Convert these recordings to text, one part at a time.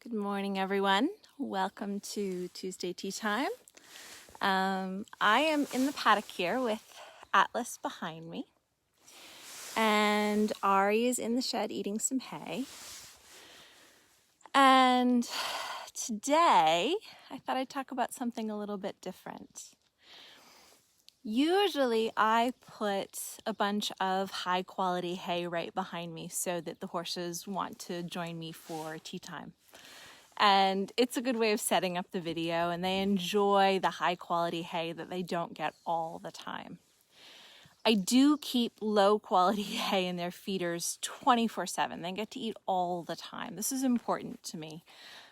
Good morning, everyone. Welcome to Tuesday Tea Time. I am in the paddock here with Atlas behind me, and Arie is in the shed eating some hay. And today, I thought I'd talk about something a little bit different. Usually, I put a bunch of high-quality hay right behind me so that the horses want to join me for tea time. And it's a good way of setting up the video, and they enjoy the high quality hay that they don't get all the time. I do keep low quality hay in their feeders 24/7. They get to eat all the time. This is important to me.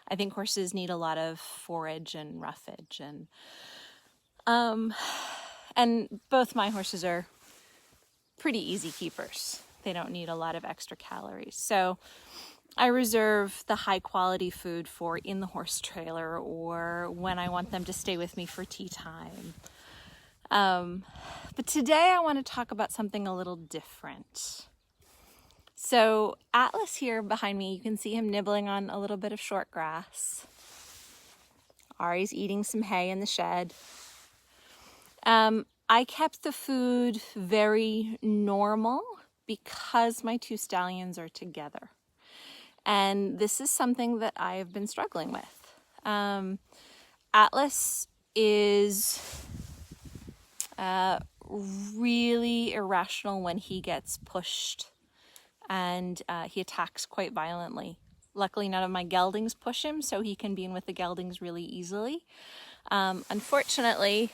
I think horses need a lot of forage and roughage, and both my horses are pretty easy keepers. They don't need a lot of extra calories. So I reserve the high quality food for in the horse trailer or when I want them to stay with me for tea time. But today I want to talk about something a little different. So Atlas here behind me, you can see him nibbling on a little bit of short grass. Arie's eating some hay in the shed. I kept the food very normal because my two stallions are together. And this is something that I have been struggling with. Atlas is really irrational when he gets pushed, and he attacks quite violently. Luckily, none of my geldings push him, so he can be in with the geldings really easily. Unfortunately,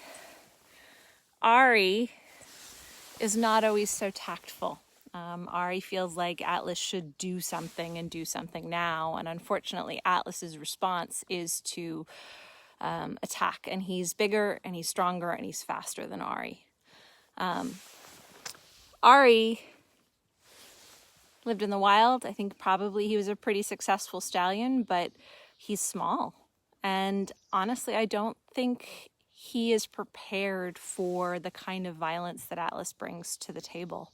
Arie is not always so tactful. Arie feels like Atlas should do something and do something now. And unfortunately, Atlas's response is to attack. And he's bigger and he's stronger and he's faster than Arie. Arie lived in the wild. I think probably he was a pretty successful stallion, but he's small. And honestly, I don't think he is prepared for the kind of violence that Atlas brings to the table.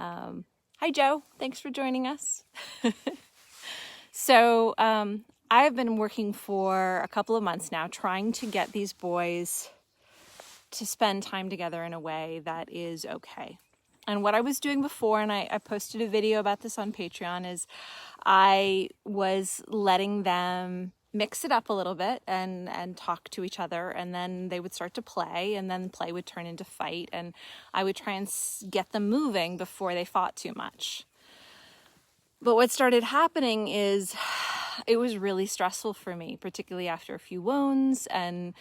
Hi, Joe. Thanks for joining us. So I've been working for a couple of months now trying to get these boys to spend time together in a way that is okay. And what I was doing before, and I posted a video about this on Patreon, is I was letting them mix it up a little bit and talk to each other, and then they would start to play, and then play would turn into fight, and I would try and get them moving before they fought too much. But what started happening is it was really stressful for me, particularly after a few wounds, and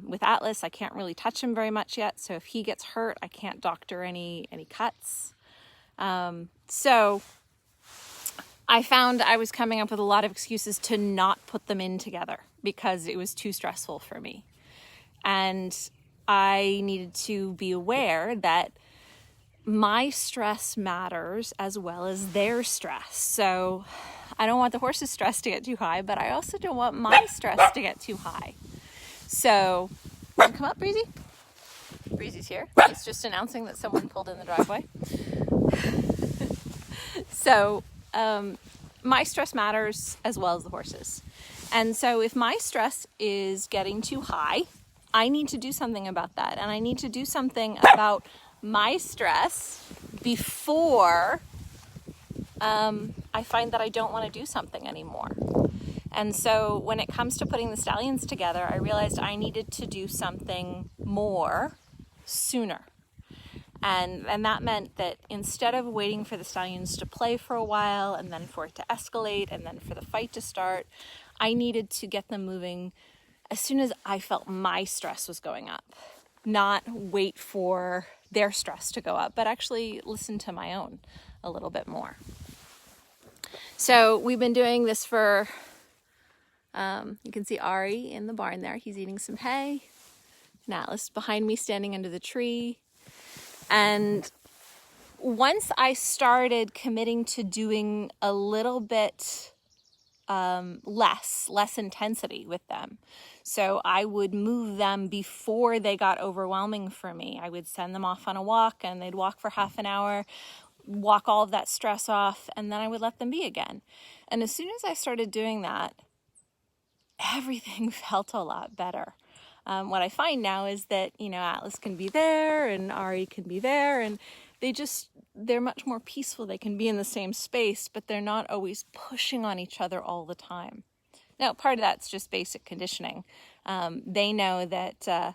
with Atlas, I can't really touch him very much yet, so if he gets hurt, I can't doctor any cuts. So I found I was coming up with a lot of excuses to not put them in together because it was too stressful for me. And I needed to be aware that my stress matters as well as their stress. So I don't want the horse's stress to get too high, but I also don't want my stress to get too high. So, come up, Breezy? Breezy's here. It's just announcing that someone pulled in the driveway. So, my stress matters as well as the horses. And so if my stress is getting too high, I need to do something about that. And I need to do something about my stress before I find that I don't want to do something anymore. And so when it comes to putting the stallions together, I realized I needed to do something more sooner. And that meant that instead of waiting for the stallions to play for a while and then for it to escalate and then for the fight to start, I needed to get them moving as soon as I felt my stress was going up. Not wait for their stress to go up, but actually listen to my own a little bit more. So we've been doing this for, you can see Arie in the barn there. He's eating some hay. And Atlas behind me standing under the tree. And once I started committing to doing a little bit less intensity with them, so I would move them before they got overwhelming for me. I would send them off on a walk, and they'd walk for half an hour, walk all of that stress off, and then I would let them be again. And as soon as I started doing that, everything felt a lot better. What I find now is that, Atlas can be there and Arie can be there, and they're much more peaceful. They can be in the same space, but they're not always pushing on each other all the time. Now, part of that's just basic conditioning. They know that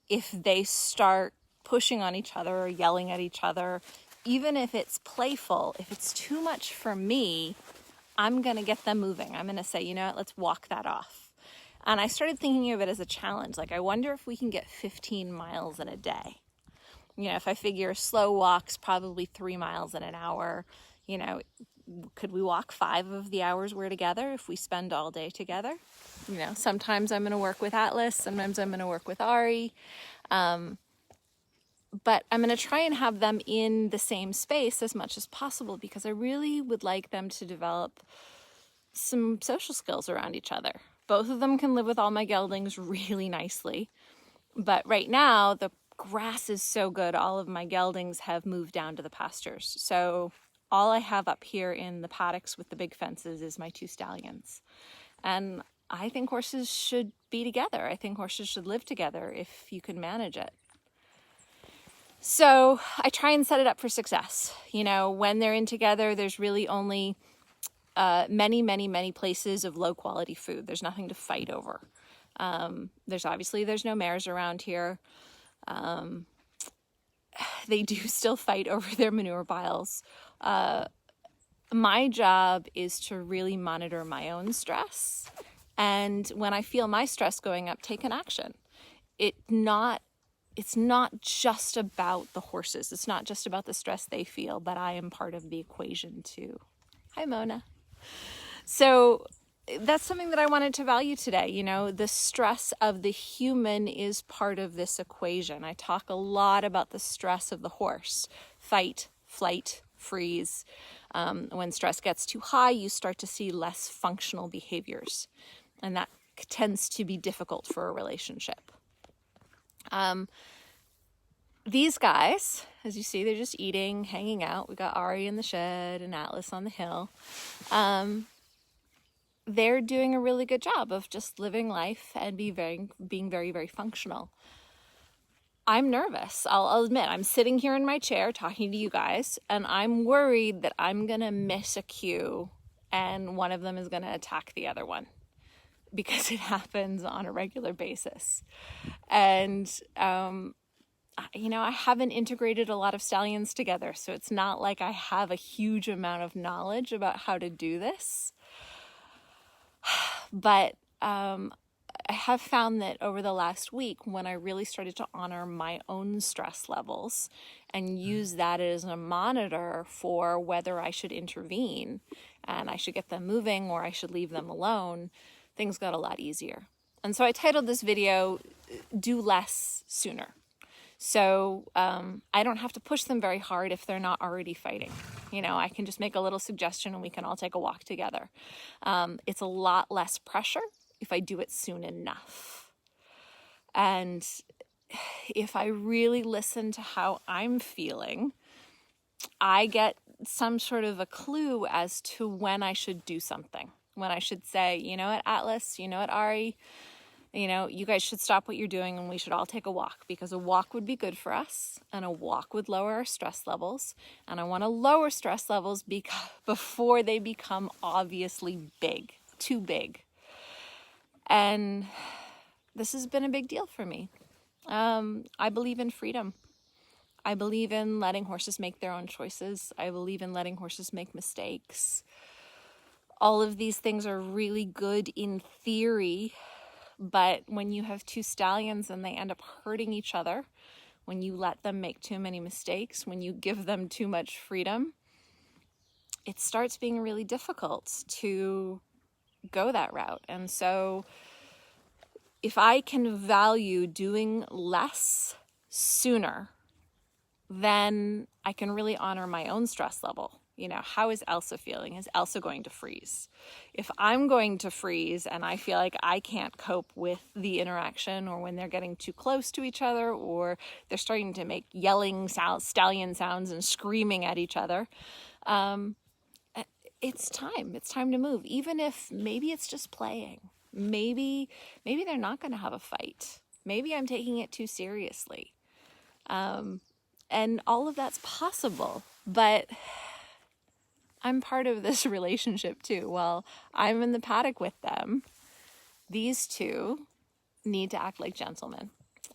if they start pushing on each other or yelling at each other, even if it's playful, if it's too much for me, I'm going to get them moving. I'm going to say, you know what, let's walk that off. And I started thinking of it as a challenge. Like, I wonder if we can get 15 miles in a day. If I figure slow walks, probably 3 miles in an hour, could we walk 5 of the hours we're together if we spend all day together? Sometimes I'm going to work with Atlas, sometimes I'm going to work with Arie. But I'm going to try and have them in the same space as much as possible, because I really would like them to develop some social skills around each other. Both of them can live with all my geldings really nicely. But right now, the grass is so good, all of my geldings have moved down to the pastures. So all I have up here in the paddocks with the big fences is my 2 stallions. And I think horses should be together. I think horses should live together if you can manage it. So I try and set it up for success. When they're in together, there's really only many places of low quality food. There's nothing to fight over. There's no mares around here. They do still fight over their manure piles. My job is to really monitor my own stress. And when I feel my stress going up, take an action. It's not just about the horses. It's not just about the stress they feel, but I am part of the equation too. Hi, Mona. So that's something that I wanted to value today. The stress of the human is part of this equation. I talk a lot about the stress of the horse. Fight, flight, freeze. When stress gets too high, you start to see less functional behaviors. And that tends to be difficult for a relationship. These guys, as you see, they're just eating, hanging out. We got Arie in the shed and Atlas on the hill. They're doing a really good job of just living life and being very, very functional. I'm nervous. I'll admit, I'm sitting here in my chair talking to you guys, and I'm worried that I'm going to miss a cue and one of them is going to attack the other one, because it happens on a regular basis. And, I haven't integrated a lot of stallions together, so it's not like I have a huge amount of knowledge about how to do this. But I have found that over the last week, when I really started to honor my own stress levels and use that as a monitor for whether I should intervene and I should get them moving or I should leave them alone, things got a lot easier. And so I titled this video, Do Less Sooner. So I don't have to push them very hard if they're not already fighting. I can just make a little suggestion and we can all take a walk together. It's a lot less pressure if I do it soon enough. And if I really listen to how I'm feeling, I get some sort of a clue as to when I should do something. When I should say, you know what, Atlas, you know what, Arie, you guys should stop what you're doing and we should all take a walk, because a walk would be good for us and a walk would lower our stress levels. And I want to lower stress levels before they become obviously too big. And this has been a big deal for me. I believe in freedom. I believe in letting horses make their own choices. I believe in letting horses make mistakes. All of these things are really good in theory. But when you have 2 stallions and they end up hurting each other, when you let them make too many mistakes, when you give them too much freedom, it starts being really difficult to go that route. And so if I can value doing less sooner, then I can really honor my own stress level. How is Elsa feeling? Is Elsa going to freeze? If I'm going to freeze and I feel like I can't cope with the interaction, or when they're getting too close to each other, or they're starting to make yelling stallion sounds and screaming at each other, it's time to move. Even if maybe it's just playing, maybe they're not going to have a fight. Maybe I'm taking it too seriously. And all of that's possible, but I'm part of this relationship too. While I'm in the paddock with them, these two need to act like gentlemen.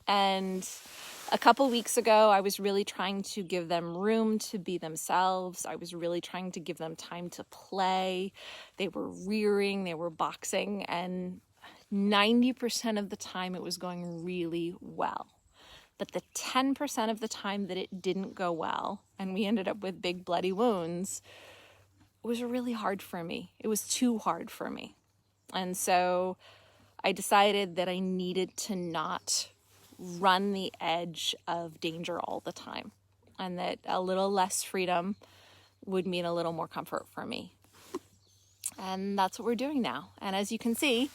And a couple weeks ago, I was really trying to give them room to be themselves. I was really trying to give them time to play. They were rearing, they were boxing, and 90% of the time it was going really well. But the 10% of the time that it didn't go well, and we ended up with big bloody wounds, it was really hard for me. It was too hard for me. And so I decided that I needed to not run the edge of danger all the time, and that a little less freedom would mean a little more comfort for me. And that's what we're doing now. And as you can see,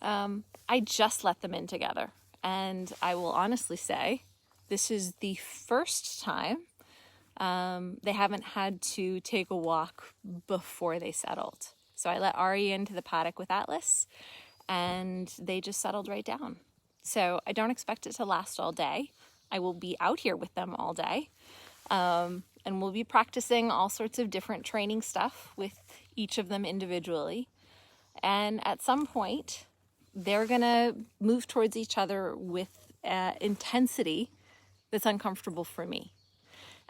I just let them in together. And I will honestly say, this is the first time they haven't had to take a walk before they settled. So I let Arie into the paddock with Atlas, and they just settled right down. So I don't expect it to last all day. I will be out here with them all day. And we'll be practicing all sorts of different training stuff with each of them individually. And at some point, they're going to move towards each other with intensity that's uncomfortable for me.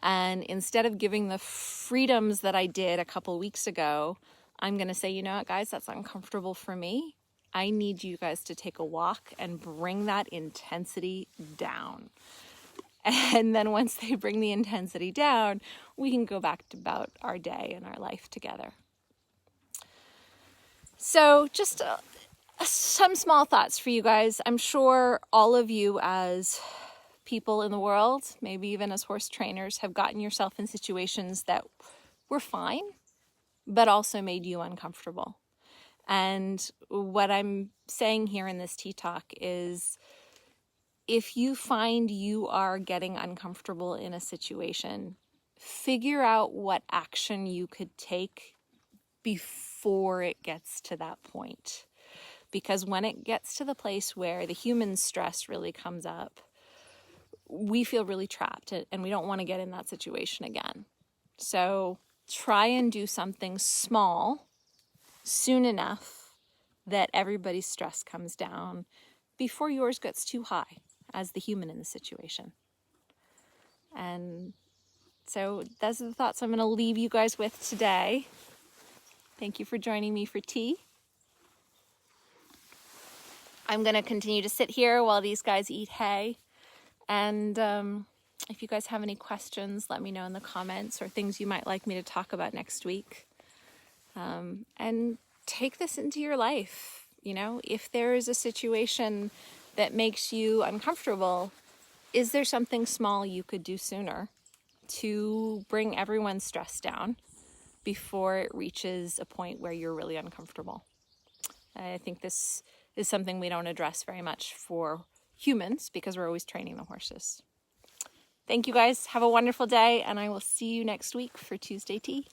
And instead of giving the freedoms that I did a couple weeks ago, I'm going to say, you know what, guys, that's uncomfortable for me. I need you guys to take a walk and bring that intensity down. And then once they bring the intensity down, we can go back to about our day and our life together. So just some small thoughts for you guys. I'm sure all of you as people in the world, maybe even as horse trainers, have gotten yourself in situations that were fine, but also made you uncomfortable. And what I'm saying here in this tea talk is, if you find you are getting uncomfortable in a situation, figure out what action you could take before it gets to that point. Because when it gets to the place where the human stress really comes up, we feel really trapped, and we don't want to get in that situation again. So try and do something small soon enough that everybody's stress comes down before yours gets too high as the human in the situation. And so those are the thoughts I'm going to leave you guys with today. Thank you for joining me for tea. I'm going to continue to sit here while these guys eat hay. And if you guys have any questions, let me know in the comments, or things you might like me to talk about next week. And take this into your life. You know, if there is a situation that makes you uncomfortable, is there something small you could do sooner to bring everyone's stress down before it reaches a point where you're really uncomfortable? I think this is something we don't address very much for humans because we're always training the horses. Thank you guys. Have a wonderful day, and I will see you next week for Tuesday Tea.